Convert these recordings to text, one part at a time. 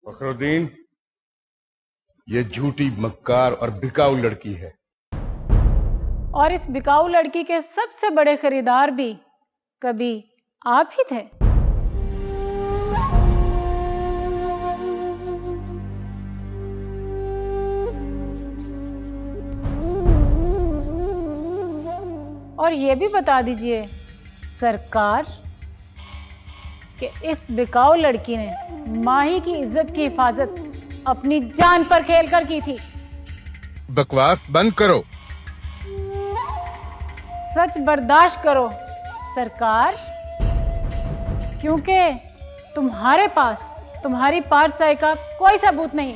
फखरुद्दीन, ये झूठी, मक्कार और बिकाऊ लड़की है। और इस बिकाऊ लड़की के सबसे बड़े खरीदार भी कभी आप ही थे। और ये भी बता दीजिए सरकार कि इस बिकाऊ लड़की ने माही की इज्जत की हिफाजत अपनी जान पर खेलकर की थी। बकवास बंद करो। सच बर्दाश्त करो सरकार, क्योंकि तुम्हारे पास तुम्हारी पारसाई का कोई सबूत नहीं।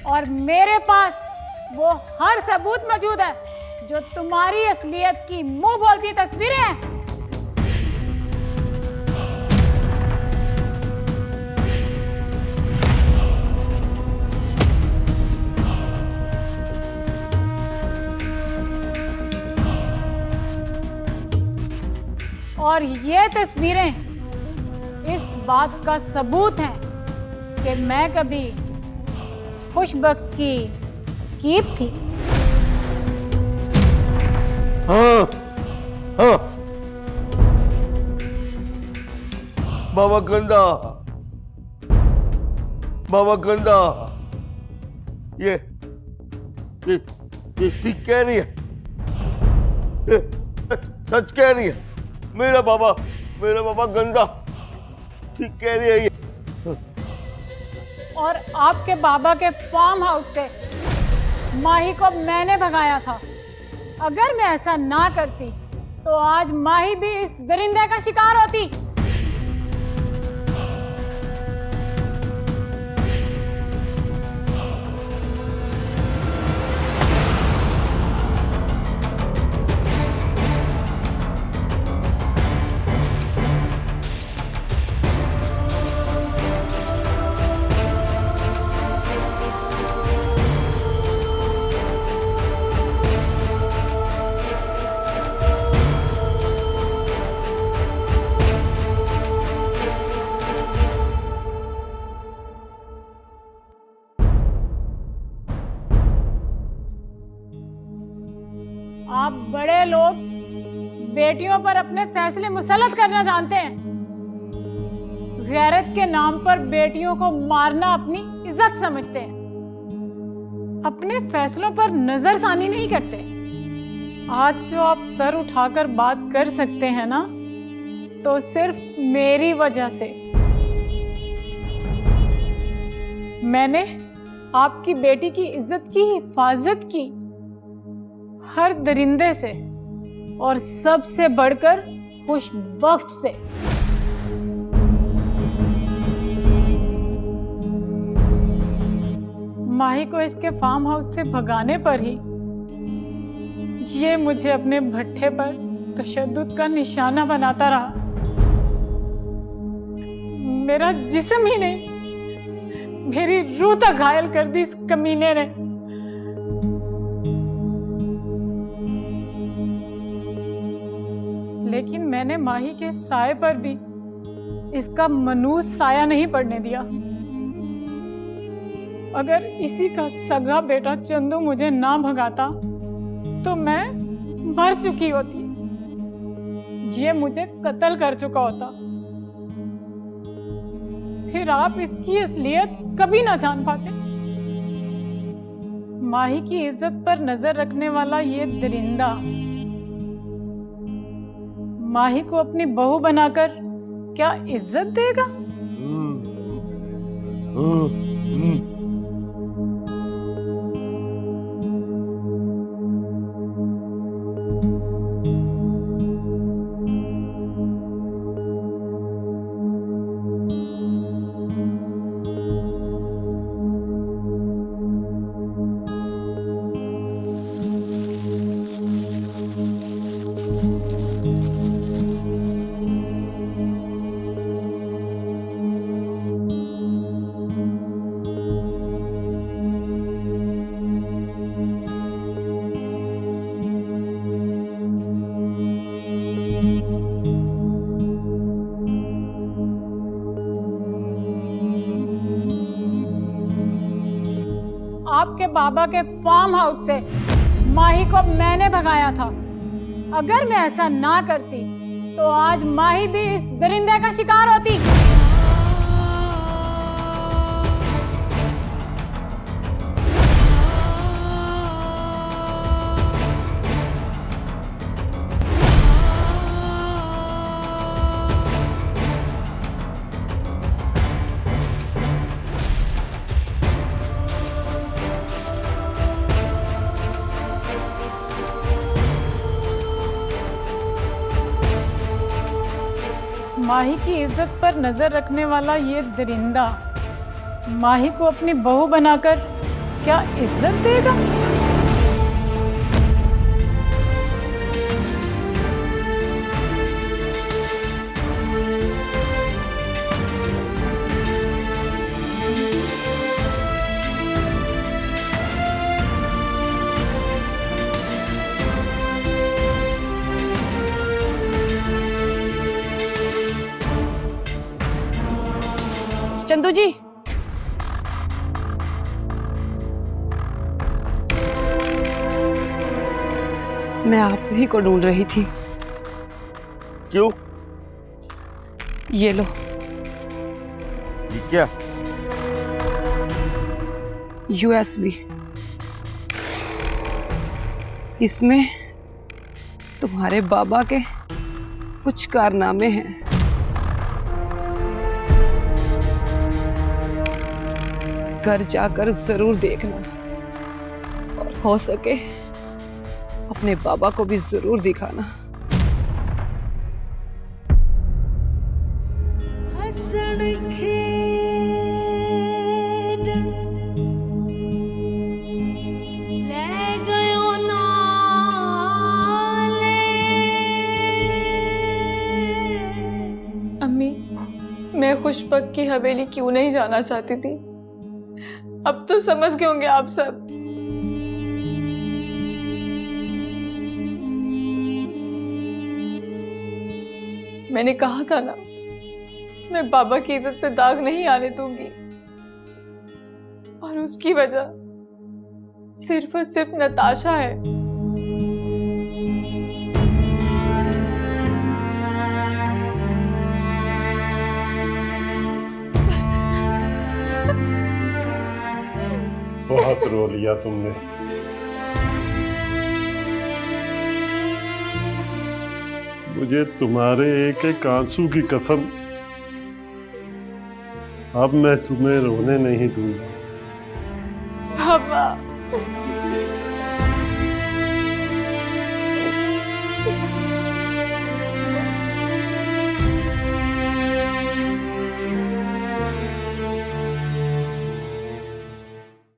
और मेरे पास वो हर सबूत मौजूद है जो तुम्हारी असलियत की मुंह बोलती तस्वीरें हैं। और ये तस्वीरें इस बात का सबूत हैं कि मैं कभी खुशबख्त की कीप थी। हाँ, हाँ। बाबा गंदा, बाबा गंदा, ये ठीक कह रही है, ये सच कह रही है। मेरा बाबा गंदा ठीक कह रही है ये। और आपके बाबा के फार्म हाउस से माही को मैंने भगाया था। अगर मैं ऐसा ना करती तो आज माही भी इस दरिंदे का शिकार होती। आप बड़े लोग बेटियों पर अपने फैसले मुसल्लत करना जानते हैं। गैरत के नाम पर बेटियों को मारना अपनी इज्जत समझते हैं। अपने फैसलों पर नजरसानी नहीं करते। आज जो आप सर उठाकर बात कर सकते हैं ना, तो सिर्फ मेरी वजह से। मैंने आपकी बेटी की इज्जत की हिफाजत की, हर दरिंदे से, और सबसे बढ़कर खुशबख्त से। माही को इसके फार्म हाउस से भगाने पर ही ये मुझे अपने भट्ठे पर तशद्दुद का निशाना बनाता रहा। मेरा जिस्म ही नहीं, मेरी रूह तक घायल कर दी इस कमीने ने। लेकिन मैंने माही के साए पर भी इसका मनूस साया नहीं पड़ने दिया। अगर इसी का सगा बेटा चंदू मुझे ना भगाता तो मैं मर चुकी होती। ये मुझे कत्ल कर चुका होता। फिर आप इसकी असलियत कभी ना जान पाते। माही की इज्जत पर नजर रखने वाला ये दरिंदा माही को अपनी बहू बनाकर क्या इज्जत देगा? आपके बाबा के फार्म हाउस से माही को मैंने भगाया था। अगर मैं ऐसा ना करती तो आज माही भी इस दरिंदे का शिकार होती। माही की इज्जत पर नजर रखने वाला ये दरिंदा माही को अपनी बहू बनाकर क्या इज्जत देगा? चंदू जी, मैं आप ही को ढूंढ रही थी। क्यों? ये लो। ये क्या? USB। इसमें तुम्हारे बाबा के कुछ कारनामे हैं। घर जाकर जरूर देखना और हो सके अपने बाबा को भी जरूर दिखाना। अम्मी, मैं खुशबक की हवेली क्यों नहीं जाना चाहती थी, अब तो समझ गए होंगे आप सब। मैंने कहा था ना, मैं बाबा की इज्जत पे दाग नहीं आने दूंगी, और उसकी वजह सिर्फ और सिर्फ नताशा है। बहुत रो लिया तुमने। मुझे तुम्हारे एक एक आंसू की कसम, अब मैं तुम्हें रोने नहीं दूंगा। बाबा,